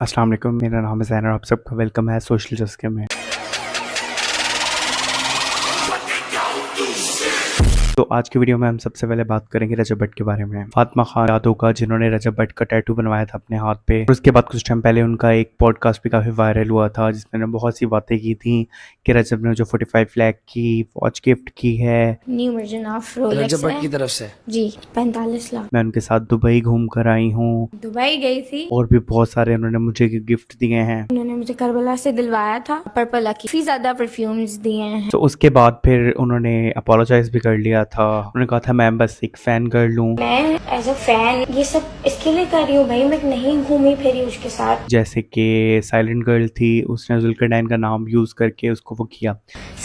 अस्सलाम वालेकुम, मेरा नाम है ज़ैन और आप सबका वेलकम है सोशल जस्टिस में। तो आज की वीडियो में हम सबसे पहले बात करेंगे रजब भट्ट के बारे में। फातिमा खान यादव का, जिन्होंने रजब भट्ट का टैटू बनवाया था अपने हाथ पे। और उसके बाद कुछ टाइम पहले उनका एक पॉडकास्ट भी काफ़ी वायरल हुआ था जिसमें उन्होंने बहुत सी बातें की थी कि रजब ने जो 45 लाख की वॉच गिफ्ट की है, न्यू वर्जन ऑफ रोलेक्स रजब भट्ट की तरफ से जी 45 लाख। मैं उनके साथ दुबई घूम कर आई हूँ दुबई गई थी और भी बहुत सारे उन्होंने मुझे गिफ्ट दिए हैं। उन्होंने मुझे करबला से दिलवाया था पर्पल की काफी ज्यादा परफ्यूम्स दिए हैं। तो उसके बाद फिर उन्होंने अपोलोजाइज भी कर लिया था। उन्होंने कहा था मैं बस एक फैन गर्ल हूँ, मैं एज अ फैन ये सब इसके लिए कर रही हूँ भाई, मैं नहीं घूमी फिरी उसके साथ। जैसे कि साइलेंट गर्ल थी, उसने जुल्करनैन का नाम यूज करके उसको वो किया।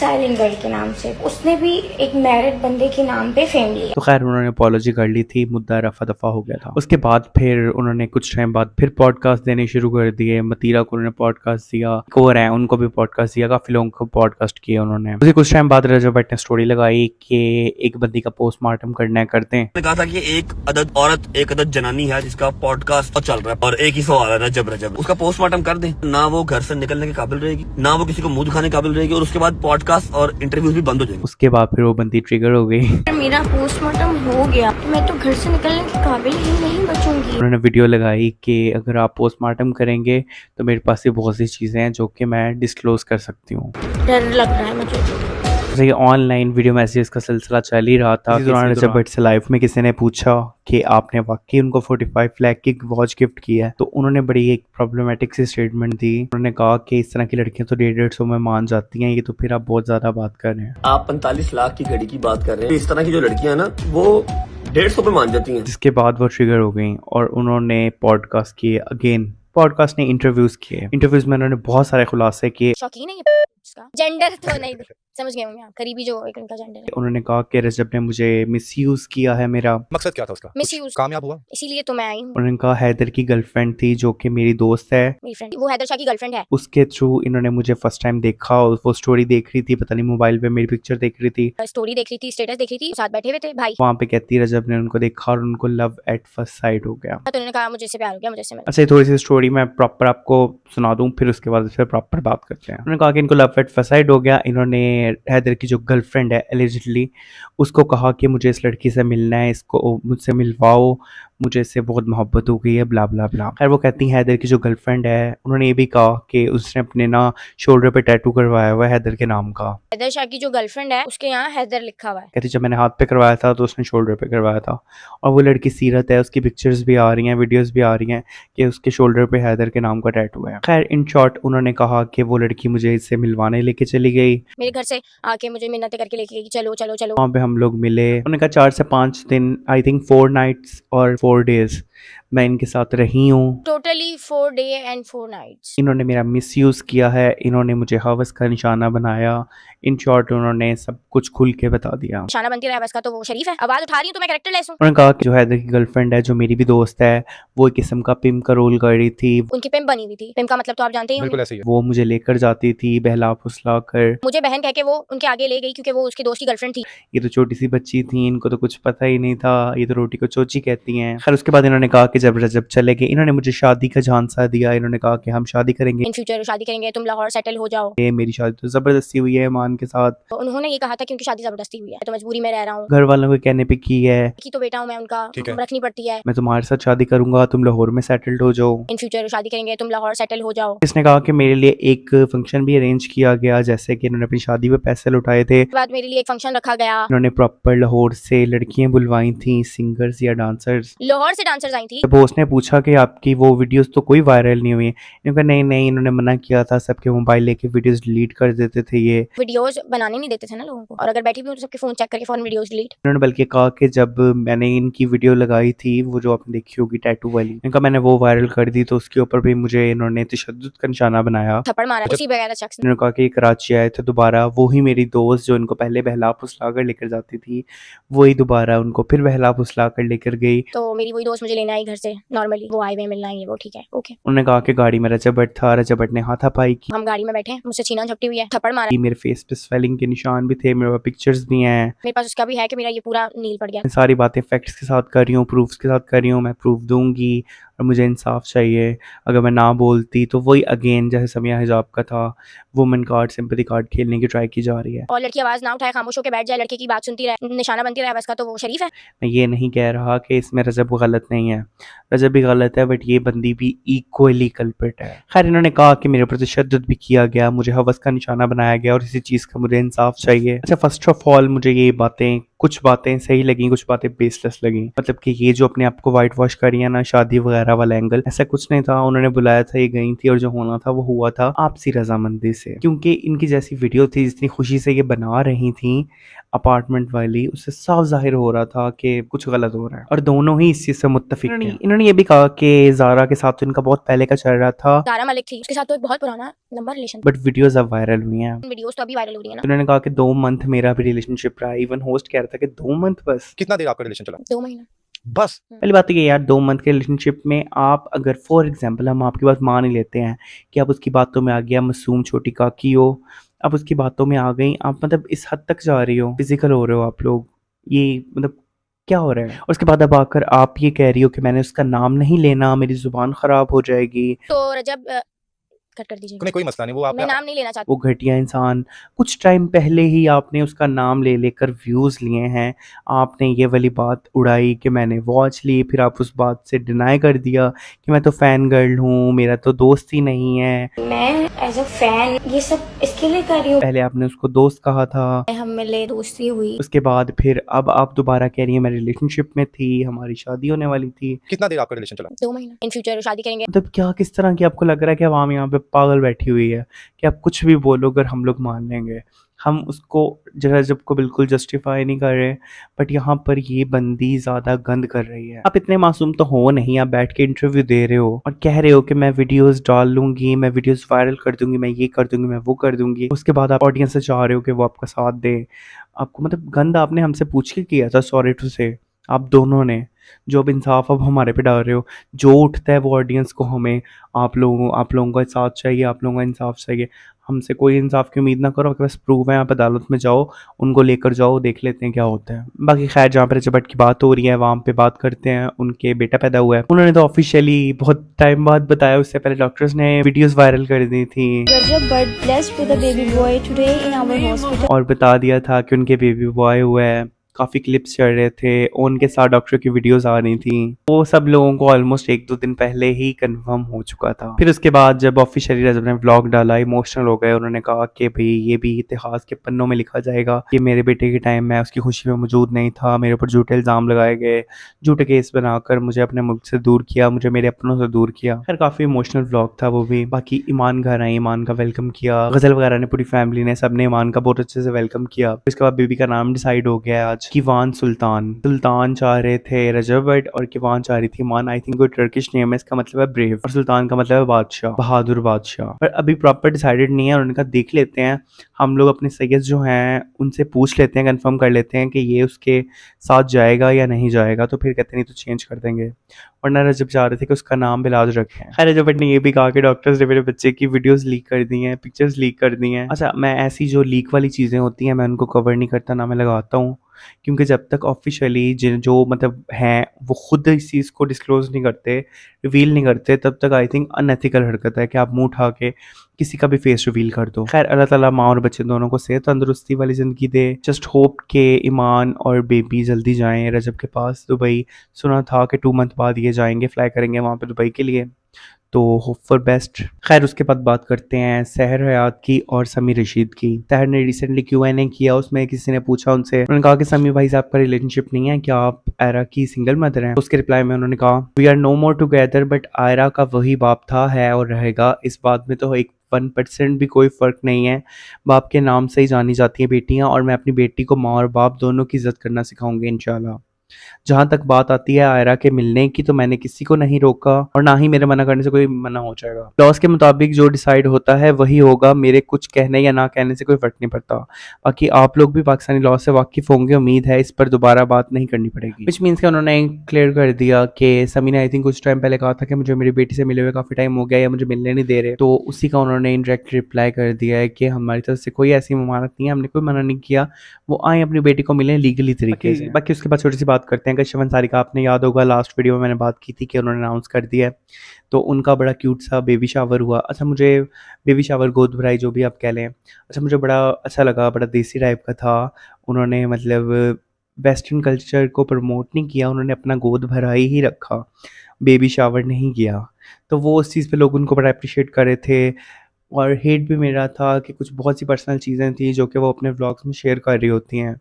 साइलेंट गर्ल के नाम से उसने भी एक मैरिड बंदे के नाम पे फेम लिया। तो खैर उन्होंने अपॉलॉजी कर ली थी, मुद्दा रफा दफा हो गया था। उसके बाद फिर उन्होंने कुछ टाइम बाद फिर पॉडकास्ट देने शुरू कर दिए। मतीरा को उन्होंने पॉडकास्ट दिया, कोर है उनको भी पॉडकास्ट दिया, काफी लोगों को पॉडकास्ट किया उन्होंने। उसी कुछ टाइम बाद रजब भट्ट ने स्टोरी लगाई कि एक बंदी का पोस्टमार्टम करना है, करते हैं। कहा था कि एक अदद औरत एक अदद जनानी है जिसका पॉडकास्ट चल रहा है और एक ही सवाल है रजब रजब, उसका पोस्टमार्टम कर दें। ना वो घर से निकलने के काबिल रहेगी, ना वो किसी को मुंह दिखाने के काबिल रहेगी और उसके बाद पॉडकास्ट और इंटरव्यूज भी बंद हो जाएंगे। उसके बाद फिर वो बंदी ट्रिगर हो गई। मेरा पोस्टमार्टम हो गया तो मैं तो घर से निकलने के काबिल ही नहीं बचूंगी। उन्होंने वीडियो लगाई कि अगर आप पोस्टमार्टम करेंगे तो मेरे पास ये बहुत सी चीजें हैं जो कि मैं डिस्क्लोज कर सकती हूँ। डर लग रहा है मुझे। जैसे ऑनलाइन वीडियो मैसेजेस का सिलसिला चल ही रहा था। इस दौरान रजब भट्ट से लाइफ में किसी ने पूछा कि आपने वाकई उनको 45 लाख की वॉच गिफ्ट की है, तो उन्होंने बड़ी एक प्रॉब्लमेटिक सी स्टेटमेंट दी। उन्होंने कहा कि इस तरह की लड़कियां तो 150 में मान जाती हैं, ये तो फिर आप बहुत ज्यादा बात कर रहे हैं। आप 45 लाख की घड़ी की बात कर रहे हैं, इस तरह की जो लड़कियां ना वो 150 पे मान जाती हैं। जिसके बाद वो ट्रिगर हो गई और उन्होंने पॉडकास्ट किए अगेन। पॉडकास्ट ने इंटरव्यूज किए, इंटरव्यूज में उन्होंने बहुत सारे खुलासे किए। शौकीन है ये इसका जेंडर तो नहीं समझ गए मैं, करीबी जो एक उनका जेंडर है। उन्होंने कहा कि रजब ने मुझे मिसयूज किया है, मेरा मकसद क्या था उसका? मिसयूज कामयाब हुआ? इसीलिए तो मैं आई हूँ। उन्होंने कहा हैदर की गर्लफ्रेंड थी जो कि मेरी दोस्त है, मेरी फ्रेंड वो हैदर शाह की गर्लफ्रेंड है। उसके थ्रू इन्होंने मुझे फर्स्ट टाइम देखा और वो स्टोरी देख रही थी, पता नहीं मोबाइल पे मेरी पिक्चर देख रही थी, स्टोरी देख रही थी, स्टेटस देख रही थी, साथ बैठे हुए थे भाई। वहां पे कहती रजब ने उनको देखा और उनको लव एट फर्स्ट साइट हो गया। तो उन्होंने कहा मुझे इससे प्यार हो गया, मुझे इससे अच्छा, ये थोड़ी सी स्टोरी मैं प्रॉपर आपको सुना दूं, फिर उसके बाद फिर प्रॉपर बात करते हैं। उन्होंने कहा कि इनको लव एट फर्स्ट साइट हो गया। इन्होंने हैदर की जो गर्लफ्रेंड है एलिजिडली, उसको कहा कि मुझे इस लड़की से मिलना है, इसको मुझसे मिलवाओ, मुझे इससे बहुत मोहब्बत हो गई है, ब्ला ब्ला ब्ला। खैर वो कहती हैं हैदर की जो गर्लफ्रेंड है, उन्होंने ये भी कहा कि उसने अपने ना शोल्डर पे टैटू करवाया हुआ है हैदर के नाम का। हैदर शाह की जो गर्लफ्रेंड है उसके यहाँ हैदर लिखा हुआ है। कहती जब मैंने हाथ पे करवाया था तो उसने शोल्डर पे करवाया था। और वो लड़की सीरत है, उसकी पिक्चर्स भी आ रही हैं, वीडियोस भी आ रही हैं कि उसके शोल्डर पे हैदर के नाम का टैटू है। खैर इन शॉर्ट उन्होंने कहा कि वो लड़की मुझे इससे मिलवाने लेके चली गई, मेरे घर से आके मुझे मिन्नतें करके लेके गई, चलो चलो चलो। वहाँ पे हम लोग मिले। उन्होंने कहा 4 से 5 दिन, आई थिंक 4 नाइट्स और 4 डेज मैं इनके साथ रही हूँ। Totally 4 day and 4 nights. इन्होंने मेरा मिसयूज किया है, इन्होंने मुझे हवस का निशाना बनाया। इन शॉर्ट उन्होंने सब कुछ खुल के बता दिया। निशाना बनती रहा बस का तो वो शरीफ है। आवाज उठा रही हूँ तो मैं कैरेक्टर लेस हूँ। उन्होंने कहा कि जो हैदर की गर्लफ्रेंड है, जो मेरी भी दोस्त है, वो एक किस्म का पिम का रोल कर रही थी। उनकी पिम बनी हुई थी। पिम का मतलब तो आप जानते ही बिल्कुल होंगे। ऐसे ही है। वो मुझे लेकर जाती थी बहला फुसला कर। मुझे बहन कह के वो उनके आगे ले गई क्योंकि वो उसकी दोस्त की गर्लफ्रेंड थी। ये तो छोटी सी बच्ची थी, इनको तो कुछ पता ही नहीं था, ये तो रोटी को चोची कहती हैं। खैर उसके बाद इन्होंने कहा कि जब रजब चले गए, इन्होंने मुझे शादी का झांसा दिया। इन्होंने कहा कि हम शादी करेंगे, इन फ्यूचर शादी करेंगे, तुम लाहौर सेटल हो जाओ। ये मेरी शादी तो जबरदस्ती हुई है ईमान के साथ, तो उन्होंने ये कहा था कि उनकी शादी जबरदस्ती हुई है तो मजबूरी में रह रहा हूँ। घर वालों के कहने पे की है की तो बेटा हूँ मैं उनका, ठीक है। रखनी पड़ती है। मैं तुम्हारे साथ शादी करूंगा, तुम लाहौर में सेटल्ड हो जाओ। इन फ्यूचर शादी करेंगे, तुम लाहौर सेटल हो जाओ। इसने कहा कि मेरे लिए एक फंक्शन भी अरेंज किया गया, जैसे कि इन्होंने अपनी शादी पे पैसे लुटाए थे। उसके बाद मेरे लिए एक फंक्शन रखा गया। इन्होंने प्रॉपर लाहौर से लड़कियां बुलवाई थी, सिंगर्स या डांसर्स। लाहौर से डांसर्स आई थी। जब उसने पूछा कि आपकी वो वीडियोस तो कोई वायरल नहीं हुई, इन्होंने कहा नहीं नहीं, इन्होंने मना किया था, सबके मोबाइल लेके वीडियोस डिलीट कर देते थे ये। वीडियोस बनाने नहीं देते थे ना लोगों को, और अगर बैठी भी हूँ तो सबके फोन चेक करके फोन वीडियोस डिलीट। इन्होंने बल्कि कहा कि जब मैंने इनकी वीडियो लगाई थी, वो जो आपने देखी होगी टैटू वाली, इनका मैंने वो वायरल कर दी, तो उसके ऊपर भी मुझे इन्होंने तशद्दुद का निशाना बनाया। थप्पड़ मारा उसी बगैर शख्स ने। इन्होंने कहा कि कराची आए थे दोबारा, वही मेरी दोस्त जो इनको पहले बहला फुसला कर लेकर जाती थी, वही दोबारा उनको फिर बहला फुसला कर लेकर गई। तो मेरी वही दोस्त मुझे लेने आई घर से नॉर्मली, वो हाईवे मिलना आई है, वो ठीक है ओके। उन्होंने कहा कि गाड़ी में रजब भट्ट था, रजब भट्ट ने हाथापाई की, हम गाड़ी में बैठे, मुझसे छीना झपटी हुई है, थप्पड़ मारा। मेरे फेस पे स्वेलिंग के निशान भी थे, मेरे पास पिक्चर्स भी हैं। मेरे पास उसका भी है कि मेरा ये पूरा नील पड़ गया। मैं सारी बातें फैक्ट्स के साथ कर रही हूँ, प्रूफ्स के साथ कर रही हूँ, मैं प्रूफ दूंगी, और मुझे इंसाफ चाहिए। अगर मैं ना बोलती तो वही अगेन जैसे समिया हिजाब का था, वुमेन कार्ड, सिंपैथी कार्ड खेलने की ट्राई की जा रही है। और लड़की आवाज ना उठाए, खामोश होकर बैठ जाए, लड़के की बात सुनती रहे, निशाना बनती रहे बस का, तो वो शरीफ है? मैं ये नहीं कह रहा कि इसमें रजब गलत नहीं है, रजब भी गलत है, बट ये बंदी भी इक्वली कल्प्रिट है। खैर इन्होंने कहा कि मेरे ऊपर तशद्दुद भी किया गया, मुझे हवस का निशाना बनाया गया और इसी चीज़ का मुझे इंसाफ चाहिए। अच्छा, फर्स्ट ऑफ ऑल मुझे ये बातें, कुछ बातें सही लगी, कुछ बातें बेसलेस लगी। मतलब कि ये जो अपने आप को वाइट वॉश करी है ना, शादी वगैरह वाला एंगल, ऐसा कुछ नहीं था। उन्होंने बुलाया था, ये गई थी और जो होना था वो हुआ था आपसी रजामंदी से, क्योंकि इनकी जैसी वीडियो थी, जितनी खुशी से ये बना रही थी अपार्टमेंट वाली, उससे साफ जाहिर हो रहा था कि कुछ गलत हो रहा है और दोनों ही इस चीज से मुत्तफिक थे। इन्होंने ये भी कहा कि ज़ारा के साथ तो इनका बहुत पहले का चल रहा था, ज़ारा मलिक थी, उसके साथ तो एक बहुत पुराना लंबा रिलेशन, बट वीडियोस अब वायरल हुई हैं। वीडियोस तो अभी वायरल हो रही है ना। उन्होंने कहा कि 2 मंथ मेरा भी रिलेशनशिप रहा। इवन होस्ट कह रहा था कि 2 मंथ बस। कितना देर आपका रिलेशन चला? 2 महीना बस। पहली बात तो ये यार, 2 मंथ के रिलेशनशिप में आप अगर फॉर एग्जांपल हम आपकी बात मान ही लेते हैं कि आप उसकी बातों में आ गया, मासूम छोटी काकी हो, आप उसकी बातों में आ गई, आप मतलब इस हद तक जा रही हो, फिजिकल हो रहे हो आप लोग, ये मतलब क्या हो रहा है? और उसके बाद अब आकर आप ये कह रही हो कि मैंने उसका नाम नहीं लेना, मेरी जुबान खराब हो जाएगी। तो रजब कट कर दीजिए, कोई मसला नहीं, वो मैं आप नाम नहीं लेना चाहती। वो घटिया इंसान, कुछ टाइम पहले ही आपने उसका नाम ले लेकर व्यूज़ लिए हैं। आपने ये वाली बात उड़ाई कि मैंने वॉच ली, फिर आप उस बात से डिनाई कर दिया कि मैं तो फ़ैन गर्ल हूँ, मेरा तो दोस्त ही नहीं है। मैं एज अ फैन ये सब इसके लिए कर रही हूँ। पहले आपने उसको दोस्त कहा था, हम मिले, दोस्ती हुई, उसके बाद फिर अब आप दोबारा कह रही हैं मैं रिलेशनशिप में थी, हमारी शादी होने वाली थी। कितना देर आपका रिलेशन चला? 2 महीना, इन फ्यूचर शादी करेंगे। मतलब क्या, किस तरह की आपको लग रहा है कि आवाम यहाँ पे पागल बैठी हुई है कि आप कुछ भी बोलो अगर हम लोग मान लेंगे? हम उसको रजब को बिल्कुल जस्टिफाई नहीं कर रहे, बट यहाँ पर ये बंदी ज़्यादा गंद कर रही है। आप इतने मासूम तो हो नहीं, आप बैठ के इंटरव्यू दे रहे हो और कह रहे हो कि मैं वीडियोस डाल लूंगी, मैं वीडियोस वायरल कर दूंगी, मैं ये कर दूंगी, मैं वो कर दूंगी। उसके बाद आप ऑडियंस से चाह रहे हो कि वो आपका साथ दे। आपको मतलब गंद आपने हमसे पूछ के किया था, सॉरी टू से, आप दोनों ने। जो अब इंसाफ अब हमारे पे डाल रहे हो, जो उठता है वो ऑडियंस को हमें आप लोगों का साथ चाहिए, आप लोगों का इंसाफ चाहिए। हमसे कोई इंसाफ की उम्मीद ना करो, आपके पास प्रूफ है, आप अदालत में जाओ, उनको लेकर जाओ, देख लेते हैं क्या होता है। बाकी खैर, जहाँ पर रजब की बात हो रही है वहाँ पे बात करते हैं। उनके बेटा पैदा हुआ है, उन्होंने तो ऑफिशियली बहुत टाइम बाद बताया, उससे पहले डॉक्टर्स ने वीडियोस वायरल कर दी थी Rajab but blessed with a baby boy today in our hospital. और बता दिया था कि उनके बेबी बॉय हुआ है। काफ़ी क्लिप्स चल रहे थे, उनके साथ डॉक्टर की वीडियोस आ रही थी। वो सब लोगों को ऑलमोस्ट 1-2 दिन पहले ही कंफर्म हो चुका था। फिर उसके बाद जब ऑफिशियली रजब ने व्लॉग डाला, इमोशनल हो गए। उन्होंने कहा कि भाई ये भी इतिहास के पन्नों में लिखा जाएगा कि मेरे बेटे के टाइम मैं उसकी खुशी में मौजूद नहीं था, मेरे ऊपर झूठे इल्ज़ाम लगाए गए, झूठे केस बनाकर मुझे अपने मुल्क से दूर किया, मुझे मेरे अपनों से दूर किया। खैर काफ़ी इमोशनल व्लॉग था वो भी। बाकी ईमान घर आए, ईमान का वेलकम किया, गज़ल वगैरह ने, पूरी फैमिली ने, सब ने ईमान का बहुत अच्छे से वेलकम किया। इसके बाद बेबी का नाम डिसाइड हो गया आज, किवान सुल्तान चाह रहे थे रजब बट, और किवान चाह रही थी ईमान। आई थिंक कोई टर्किश नेम है, इसका मतलब है ब्रेव, और सुल्तान का मतलब है बादशाह, बहादुर बादशाह। पर अभी प्रॉपर डिसाइडेड नहीं है। उन्होंने कहा देख लेते हैं, हम लोग अपने सैयद जो हैं उनसे पूछ लेते हैं, कंफर्म कर लेते हैं कि ये उसके साथ जाएगा या नहीं जाएगा, तो फिर कहते नहीं तो चेंज कर देंगे। वरना रजब चाह रहे थे कि उसका नाम बिलाज रखें। खैर रजब ने ये भी कहा कि डॉक्टर्स ने मेरे बच्चे की वीडियोस लीक कर दी हैं, पिक्चर्स लीक कर दी हैं। अच्छा, मैं ऐसी जो लीक वाली चीज़ें होती हैं मैं उनको कवर नहीं करता, ना मैं लगाता हूँ, क्योंकि जब तक ऑफिशियली जो मतलब हैं वो खुद इस चीज़ को डिस्क्लोज नहीं करते, रिवील नहीं करते, तब तक आई थिंक अनएथिकल हरकत है कि आप मुंह उठा के किसी का भी फेस रिवील कर दो। खैर अल्लाह ताला माँ और बच्चे दोनों को सेहत तंदुरुस्ती वाली ज़िंदगी दे। जस्ट होप के ईमान और बेबी जल्दी जाएं रजब के पास दुबई। सुना था कि 2 मंथ बाद ये जाएंगे, फ्लाई करेंगे वहाँ पे दुबई के लिए, तो होप फॉर बेस्ट। खैर उसके बाद बात करते हैं सहर हयात की और समी रशीद की। सहर ने रिसेंटली Q&A किया, उसमें किसी ने पूछा उनसे, उन्होंने कहा कि समी भाई साहब का रिलेशनशिप नहीं है, क्या आप आयरा की सिंगल मदर हैं? उसके रिप्लाई में उन्होंने कहा we are no more together, but Aira का वही बाप था, है और रहेगा। इस बात में तो 1% भी कोई फ़र्क नहीं है। बाप के नाम से ही जानी जाती हैं बेटियां, और मैं अपनी बेटी को माँ और बाप दोनों की इज़्ज़त करना सिखाऊंगी इंशाल्लाह। जहाँ तक बात आती है आयरा के मिलने की, तो मैंने किसी को नहीं रोका और ना ही मेरे मना करने से कोई मना हो जाएगा। लॉस के मुताबिक जो डिसाइड होता है वही होगा, मेरे कुछ कहने या ना कहने से कोई फर्क नहीं पड़ता। बाकी आप लोग भी पाकिस्तानी लॉ से वाकिफ होंगे, उम्मीद है इस पर दोबारा बात नहीं करनी पड़ेगी। विच मीन्स कि उन्होंने क्लियर कर दिया कि समी ने आई थिंक कुछ टाइम पहले कहा था कि मुझे मेरी बेटी से मिले हुए काफ़ी टाइम हो गया या मुझे मिलने नहीं दे रहे, तो उसी का उन्होंने इंडायरेक्ट रिप्लाई कर दिया है कि हमारी तरफ से कोई ऐसी ममानत नहीं है, हमने कोई मना नहीं किया, वो आए अपनी बेटी को मिलें लीगली तरीके से। बाकी उसके बाद छोटी सी बात करते हैं। कशिफ अंसारी का आपने याद होगा लास्ट वीडियो में मैंने बात की थी कि उन्होंने अनाउंस कर दिया है, तो उनका बड़ा क्यूट सा बेबी शावर हुआ। अच्छा मुझे बेबी शावर, गोद भराई जो भी आप कह लें, अच्छा मुझे बड़ा अच्छा लगा, बड़ा देसी टाइप का था। उन्होंने मतलब वेस्टर्न कल्चर को प्रमोट नहीं किया, उन्होंने अपना गोद भराई ही रखा, बेबी शावर नहीं किया। तो वो उस चीज़ पे लोग उनको बड़ा अप्रिशिएट कर रहे थे। और हेट भी मेरा था कि कुछ बहुत सी पर्सनल चीज़ें थी जो कि वो अपने व्लॉग्स में शेयर कर रही होती हैं,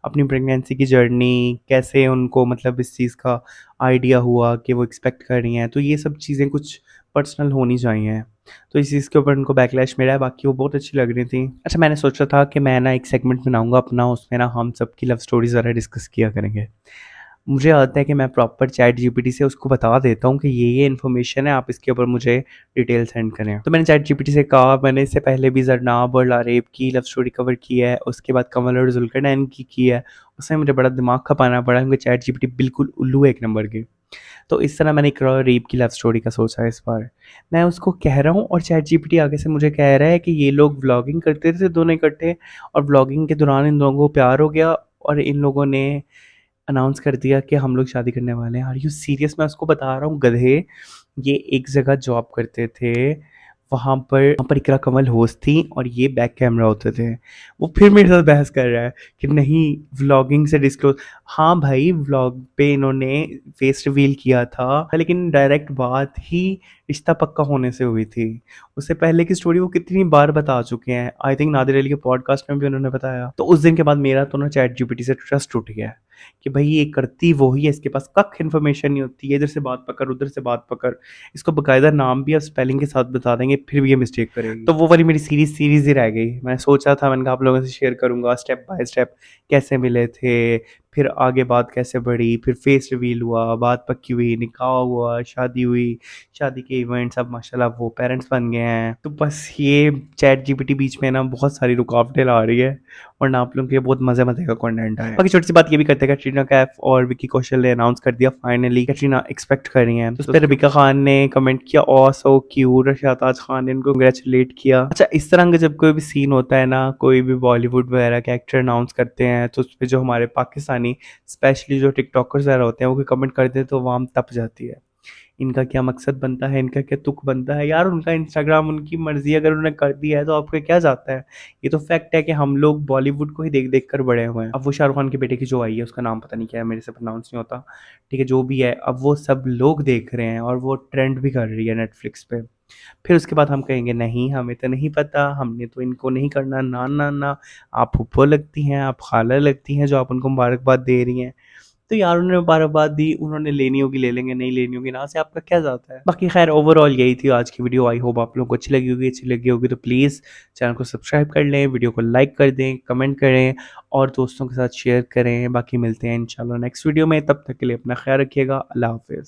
अपनी प्रेगनेंसी की जर्नी, कैसे उनको मतलब इस चीज़ का आइडिया हुआ कि वो एक्सपेक्ट कर रही हैं, तो ये सब चीज़ें कुछ पर्सनल होनी चाहिए। तो इस चीज़ के ऊपर उनको बैकलैश मिला है, बाकी वो बहुत अच्छी लग रही थी। अच्छा मैंने सोचा था कि मैं ना एक सेगमेंट बनाऊंगा अपना, उसमें ना हम सब की लव स्टोरी ज़रा डिस्कस किया करेंगे। मुझे आता है कि मैं प्रॉपर चैट जीपीटी से उसको बता देता हूँ कि ये इन्फॉर्मेशन है, आप इसके ऊपर मुझे डिटेल सेंड करें। तो मैंने चैट जीपीटी से कहा, मैंने इससे पहले भी जरनाब और लारेब की लव स्टोरी कवर की है, उसके बाद कमल और जुल्करनैन की है। उसमें मुझे बड़ा दिमाग खपाना पड़ा क्योंकि चैट जीपीटी बिल्कुल उल्लू है एक नंबर के। तो इस तरह मैंने एक रेप की लव स्टोरी का सोचा है इस बार। मैं उसको कह रहा हूँ और चैट जीपीटी आगे से मुझे कह रहा है कि ये लोग व्लॉगिंग करते थे दोनों इकट्ठे, और व्लॉगिंग के दौरान इन लोगों को प्यार हो गया और इन लोगों ने अनाउंस कर दिया कि हम लोग शादी करने वाले हैं। Are you serious? मैं उसको बता रहा हूँ गधे, ये एक जगह जॉब करते थे, वहाँ पर इकरा कमल होस्ट थी और ये बैक कैमरा होते थे। वो फिर मेरे साथ बहस कर रहा है कि नहीं व्लॉगिंग से डिस्क्लोज। हाँ भाई, व्लॉग पे इन्होंने फेस रिवील किया था, लेकिन डायरेक्ट बात ही रिश्ता पक्का होने से हुई थी। उससे पहले की स्टोरी वो कितनी बार बता चुके हैं, आई थिंक नादिर अली के पॉडकास्ट में भी उन्होंने बताया। तो उस दिन के बाद मेरा तो ना चैट जीपीटी से ट्रस्ट उठ गया कि भाई ये करती वो ही है, इसके पास कख इन्फॉर्मेशन नहीं होती है, इधर से बात पकड़ उधर से बात पकड़, इसको बकायदा नाम भी अब स्पेलिंग के साथ बता देंगे फिर भी ये मिस्टेक करेगी। तो वो वाली मेरी सीरीज ही रह गई। मैंने सोचा था, मैंने कहा आप लोगों से शेयर करूंगा स्टेप बाय स्टेप कैसे मिले थे, फिर आगे बात कैसे बढ़ी, फिर फेस रिवील हुआ, बात पक्की हुई, निकाह हुआ, शादी हुई, शादी के इवेंट्स, अब माशाल्लाह वो पेरेंट्स बन गए हैं। तो बस ये चैट जीपीटी बीच में ना बहुत सारी रुकावटें ला रही है, वरना आप लोगों के लिए बहुत मजे मजे का कंटेंट है। बाकी छोटी सी बात ये भी करते हैं, कैटरीना कैफ और विकी कौशल ने अनाउंस कर दिया फाइनली कैटरीना एक्सपेक्ट कर रही हैं। तो उस पर रबिका खान ने कमेंट किया, ओ सो क्यूट, और शाहताज खान ने उनको कंग्रेचुलेट किया। अच्छा इस तरह का जब कोई भी सीन होता है ना, कोई भी बॉलीवुड वगैरह के एक्टर अनाउंस करते हैं, तो उस पर जो हमारे पाकिस्तानी स्पेशली जो टिकटॉकर्स वगैरह होते हैं वो कमेंट करते हैं, तो वाम तप जाती है। इनका क्या मकसद बनता है, इनका क्या तुक बनता है यार, उनका इंस्टाग्राम उनकी मर्जी, अगर उन्होंने कर दिया है तो आपको क्या जाता है। ये तो फैक्ट है कि हम लोग बॉलीवुड को ही देख देख कर बड़े हुए हैं। अब वो शाहरुख खान के बेटे की जो आई है, उसका नाम पता नहीं क्या है, मेरे से प्रोनाउंस नहीं होता, ठीक है जो भी है, अब वो सब लोग देख रहे हैं और वो ट्रेंड भी कर रही है नेटफ्लिक्स पे। फिर उसके बाद हम कहेंगे नहीं हमें तो नहीं पता, हमने तो इनको नहीं करना, ना ना ना, आप फुप्पो लगती हैं, आप खाला लगती हैं जो आप उनको मुबारकबाद दे रही हैं। तो यार उन्होंने मुबारकबाद दी, उन्होंने लेनी होगी ले लेंगे, नहीं लेनी होगी ना, से आपका क्या जाता है। बाकी खैर ओवरऑल यही थी आज की वीडियो। आई होप आप लोगों को अच्छी लगी होगी तो प्लीज़ चैनल को सब्सक्राइब कर लें, वीडियो को लाइक कर दें, कमेंट करें और दोस्तों के साथ शेयर करें। बाकी मिलते हैं इंशाल्लाह नेक्स्ट वीडियो में, तब तक के लिए अपना ख्याल रखिएगा। अल्लाह हाफिज़।